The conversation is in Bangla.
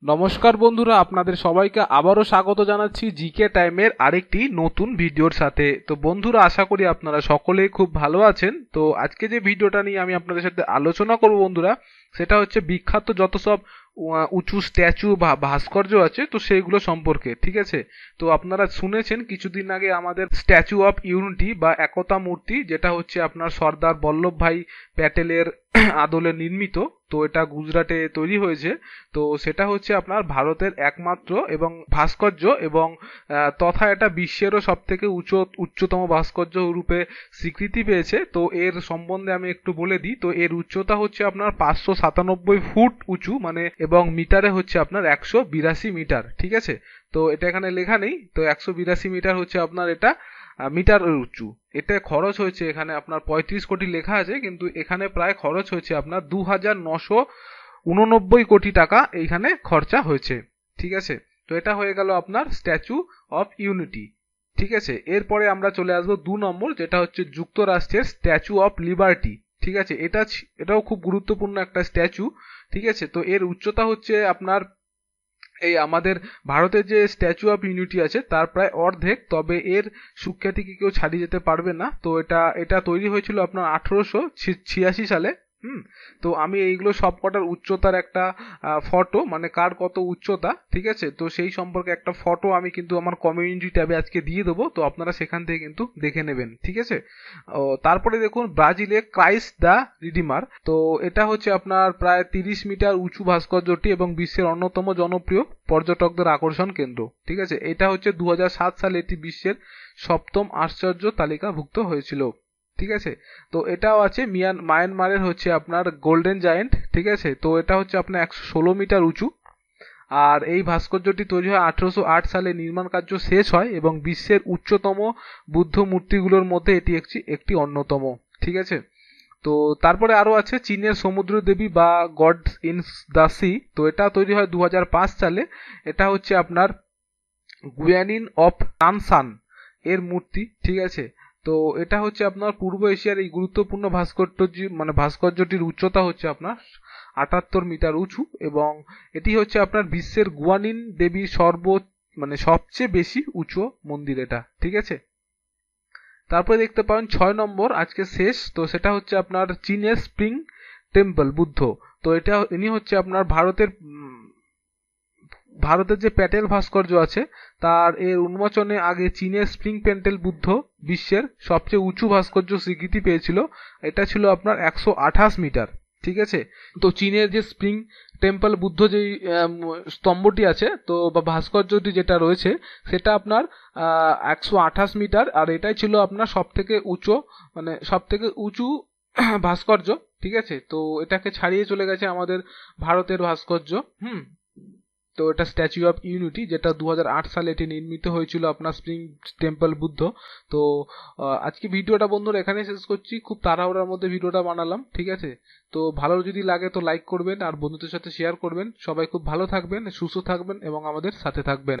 নমস্কার বন্ধুরা, আপনাদের সবাইকে আবারও স্বাগত জানাচ্ছি জিকে টাইমের আরেকটি নতুন ভিডিওর সাথে। তো বন্ধুরা, আশা করি আপনারা সকলেই খুব ভালো আছেন। তো আজকে যে ভিডিওটা নিয়ে আমি আপনাদের সাথে আলোচনা করব বন্ধুরা, সেটা হচ্ছে বিখ্যাত যত সব উঁচু স্ট্যাচু বা ভাস্কর্য আছে তো সেইগুলো সম্পর্কে। ঠিক আছে, তো আপনারা শুনেছেন কিছুদিন আগে আমাদের স্ট্যাচু অফ ইউনিটি বা একতা মূর্তি, যেটা হচ্ছে আপনার সর্দার বল্লভভাই প্যাটেলের আদলে নির্মিত। তো এটা গুজরাটে তৈরি হয়েছে। তো সেটা হচ্ছে আপনার ভারতের একমাত্র এবং ভাস্কর্য এবং তথা এটা বিশ্বেরও সব থেকে উচ্চতম ভাস্কর্য রূপে স্বীকৃতি পেয়েছে। তো এর সম্বন্ধে আমি একটু বলে দিই। তো এর উচ্চতা হচ্ছে আপনার 597 ফুট উঁচু, মানে এবং মিটারে হচ্ছে আপনার 182 মিটার। ঠিক আছে, তো এটা এখানে লেখা নেই। তো 182 মিটার হচ্ছে আপনার এটা মিটার উঁচু। এতে খরচ হয়েছে এখানে আপনার 35 কোটি লেখা আছে, কিন্তু এখানে প্রায় খরচ হয়েছে আপনার 2989 কোটি টাকা এইখানে খরচা হয়েছে। ঠিক আছে, তো এটা হয়ে গেল আপনার স্ট্যাচু অফ ইউনিটি। ঠিক আছে, এরপরে আমরা চলে আসবো 2 নম্বর, যেটা হচ্ছে যুক্তরাষ্ট্রের স্ট্যাচু অফ লিবার্টি। ঠিক আছে, এটাও খুব গুরুত্বপূর্ণ একটা স্ট্যাচু। ঠিক আছে, তো এর উচ্চতা হচ্ছে আপনার এই আমাদের ভারতের যে স্ট্যাচু অফ ইউনিটি আছে তার প্রায় অর্ধেক, তবে এর সুখ্যাতিকে কেউ ছাড়িয়ে যেতে পারবে না। তো এটা তৈরি হয়েছিল আপনার 1886 সালে। তো আমি এইগুলো সব কটার উচ্চতার একটা ফটো, মানে কার কত উচ্চতা, ঠিক আছে, তো সেই সম্পর্কে একটা ফটো আমি কিন্তু আমার কমিউনিটি ট্যাবে আজকে দিয়ে দেবো। তো আপনারা সেখান থেকে কিন্তু দেখে নেবেন। ঠিক আছে, তারপরে দেখুন ব্রাজিলে ক্রাইস্ট দ্য রিডিমার। তো এটা হচ্ছে আপনার প্রায় 30 মিটার উঁচু ভাস্কর্যটি এবং বিশ্বের অন্যতম জনপ্রিয় পর্যটকদের আকর্ষণ কেন্দ্র। ঠিক আছে, এটা হচ্ছে 2007 সালে এটি বিশ্বের 7ম আশ্চর্য তালিকাভুক্ত হয়েছিল। ঠিক আছে, তো এটাও আছে মায়ানমারের হচ্ছে আপনার গোল্ডেন জায়েন্ট। ঠিক আছে, তো এটা হচ্ছে আপনার 116 মিটার উঁচু। আর এই ভাস্কর্যটি তৈরি হয় 1808 সালে, নির্মাণ কার্য শেষ হয় এবং বিশ্বের উচ্চতম বুদ্ধ মূর্তিগুলোর মধ্যে এটি একটি অন্যতম। ঠিক আছে, তো তারপরে আরো আছে চীনের সমুদ্র দেবী বা গডস ইন দ্য সি। তো এটা তৈরি হয় 2005 সালে। এটা হচ্ছে আপনার গুয়ানিন অফ নানসান এর মূর্তি। ঠিক আছে, তো এটা হচ্ছে আপনার পূর্ব এশিয়ার এই গুরুত্বপূর্ণ ভাস্কর্যটির উচ্চতা হচ্ছে আপনার 78 মিটার উঁচু এবং এটি হচ্ছে আপনার বিশ্বের গুয়ানিন দেবী সবচেয়ে বেশি উঁচু মন্দির এটা। ঠিক আছে, তারপরে দেখতে পাবেন 6 নম্বর আজকে শেষ। তো সেটা হচ্ছে আপনার চীনের স্প্রিং টেম্পল বুদ্ধ। তো ইনি হচ্ছে আপনার ভারতের যে প্যাটেল ভাস্কর্য আছে তার এর উন্মোচনে আগে চীনের স্প্রিং পেন্টেল বুদ্ধ বিশ্বের সবচেয়ে উঁচু ভাস্কর্য স্বীকৃতি পেয়েছিল। এটা ছিল আপনার 128 মিটার। ঠিক আছে, তো চীনের যে স্প্রিং টেম্পল বুদ্ধ যে স্তম্ভটি আছে তো বা ভাস্কর্যটি যেটা রয়েছে সেটা আপনার 128 মিটার, আর এটাই ছিল আপনার সব থেকে উঁচু ভাস্কর্য। ঠিক আছে, তো এটাকে ছাড়িয়ে চলে গেছে আমাদের ভারতের ভাস্কর্য। তো এটা স্ট্যাচু অফ ইউনিটি, যেটা 2008 সালে এটি নির্মিত হয়েছিল আপনার স্প্রিং টেম্পল বুদ্ধ। তো আজকে ভিডিওটা বন্ধুরা এখানে শেষ করছি। খুব তাড়াহুড়ার মধ্যে ভিডিওটা বানালাম। ঠিক আছে, তো ভালো যদি লাগে তো লাইক করবেন আর বন্ধুদের সাথে শেয়ার করবেন। সবাই খুব ভালো থাকবেন, সুস্থ থাকবেন এবং আমাদের সাথে থাকবেন।